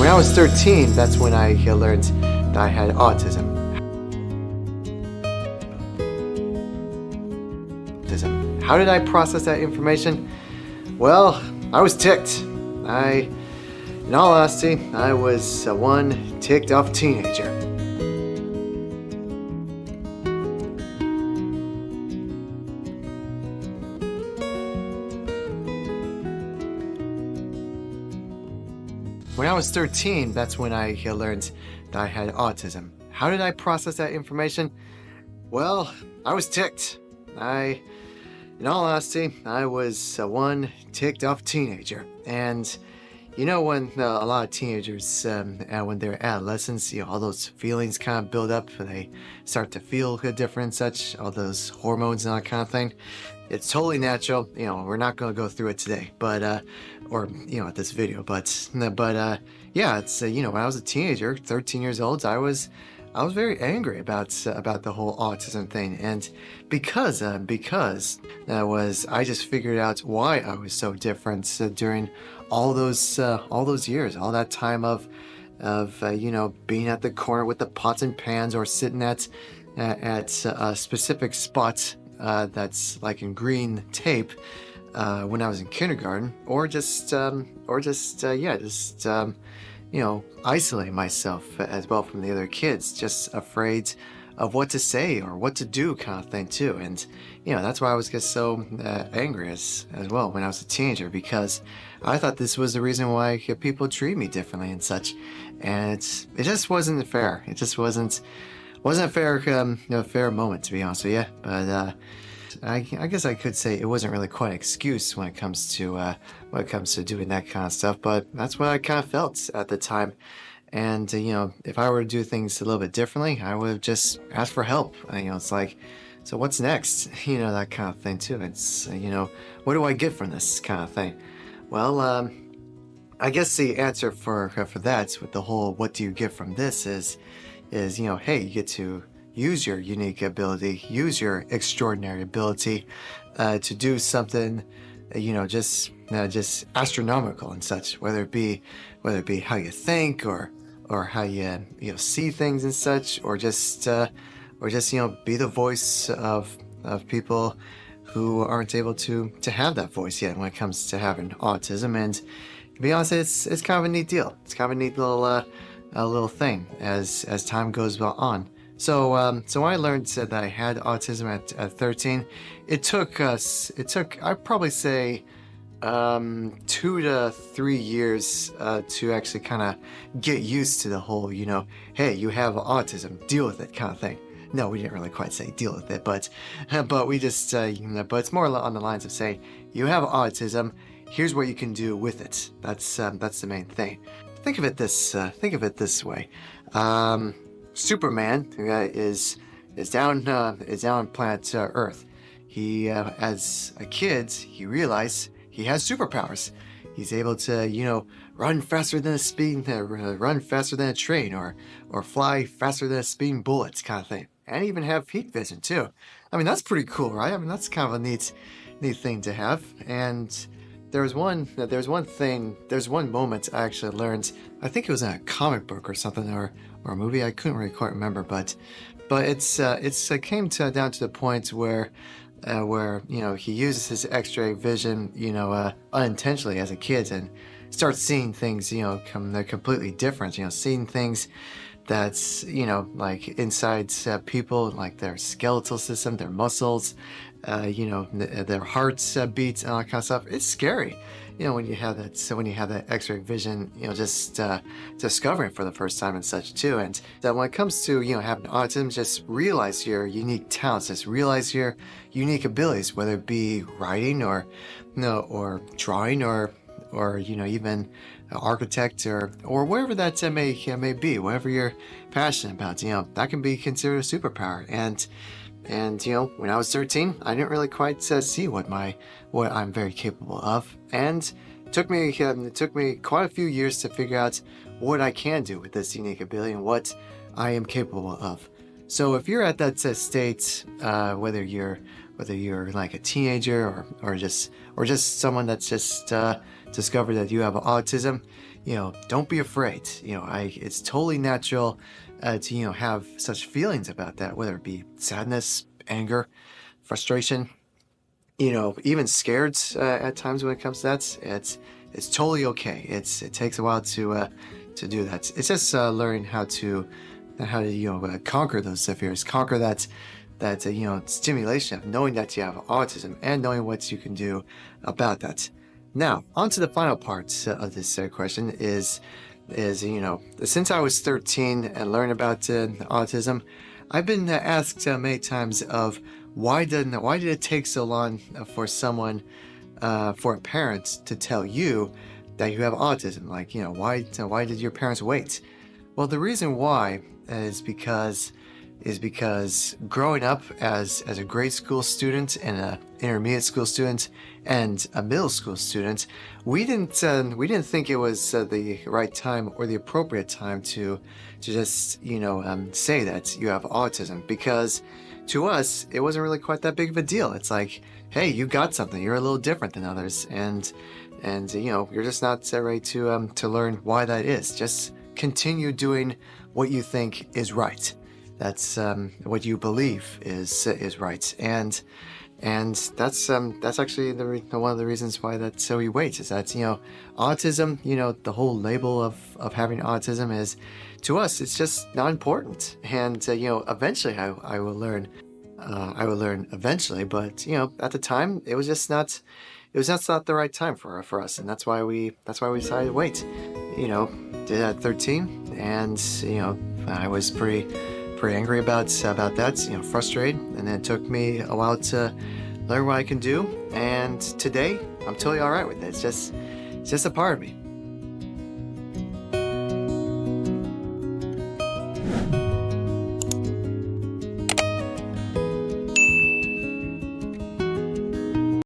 When I was 13, that's when I learned that I had autism. How did I process that information? Well, I was ticked. In all honesty, I was one ticked off teenager. When I was 13, that's when I learned that I had autism. How did I process that information? Well, I was ticked. In all honesty, I was one ticked off teenager. And you know, when a lot of teenagers, when they're adolescents, all those feelings kind of build up, they start to feel different and such, all those hormones and that kind of thing. It's totally natural. We're not going to go through it today, but or at this video, but yeah, it's when I was a teenager, 13 years old, I was very angry about the whole autism thing, and because I just figured out why I was so different during all those years, all that time of being at the corner with the pots and pans, or sitting at a specific spot that's like in green tape when I was in kindergarten, or just isolate myself as well from the other kids, just afraid of what to say or what to do kind of thing too. And that's why I was just so angry as well when I was a teenager, because I thought this was the reason why people treat me differently and such, and it just wasn't fair. It just wasn't a fair fair moment, to be honest with you. But I guess I could say it wasn't really quite an excuse when it comes to doing that kind of stuff, but that's what I kind of felt at the time. And if I were to do things a little bit differently, I would have just asked for help. It's like, so what's next? That kind of thing too. It's what do I get from this kind of thing? Well, I guess the answer for that, with the whole what do you get from this, is hey, you get to use your unique ability, use your extraordinary ability to do something just astronomical and such, whether it be how you think, or how you see things and such, or just be the voice of people who aren't able to have that voice yet when it comes to having autism. And to be honest, it's kind of a neat deal. It's kind of a neat little thing as time goes on. So when I learned that I had autism at 13, it took I'd probably say 2 to 3 years to actually kind of get used to the whole, hey, you have autism, deal with it kind of thing. No, we didn't really quite say deal with it, but we just but it's more on the lines of saying, you have autism, here's what you can do with it. That's the main thing. Think of it this way. Superman is down on planet Earth. He as a kid, he realized he has superpowers. He's able to run faster than a train, or fly faster than a speeding bullet kind of thing, and even have heat vision too. That's pretty cool, right? that's kind of a neat thing to have. And there's one moment I actually learned. I think it was in a comic book or something, or a movie. I couldn't really quite remember, but it came down to the point where he uses his X-ray vision unintentionally as a kid, and starts seeing things they're completely different. Seeing things that's like inside people, like their skeletal system, their muscles, their hearts beats and all that kind of stuff. It's scary, when you have that. So when you have that X-ray vision, just discovering it for the first time and such too. And that when it comes to having autism, just realize your unique talents, just realize your unique abilities, whether it be writing, or drawing, or even architect, or wherever that may be, whatever you're passionate about. That can be considered a superpower. And when I was 13, I didn't really quite see what I'm very capable of, and it took me quite a few years to figure out what I can do with this unique ability and what I am capable of. So if you're at that state, whether you're like a teenager, or just someone that's just discovered that you have autism, don't be afraid. It's totally natural to, have such feelings about that, whether it be sadness, anger, frustration, even scared at times when it comes to that. It's totally okay. It takes a while to do that. It's just learning how to conquer those fears, conquer that stimulation of knowing that you have autism and knowing what you can do about that. Now, on to the final part of this question is since I was 13 and learned about autism, I've been asked many times of why did it take so long for someone for a parent to tell you that you have autism? Like, why did your parents wait? Well, the reason why is because growing up as a grade school student and an intermediate school student and a middle school student, we didn't think it was the right time or the appropriate time to just say that you have autism, because to us it wasn't really quite that big of a deal. It's like, hey, you got something, you're a little different than others, and you're just not ready to learn why that is. Just continue doing what you think is right. That's what you believe is right, and that's actually one of the reasons why that so we wait is that autism, the whole label of having autism is, to us, it's just not important, and eventually I will learn. I will learn eventually, but at the time it was just not. It was just not the right time for us, and that's why we decided to wait. Did it at 13, and I was pretty angry about that. Frustrated, and then it took me a while to learn what I can do. And today, I'm totally all right with it. It's just a part of me.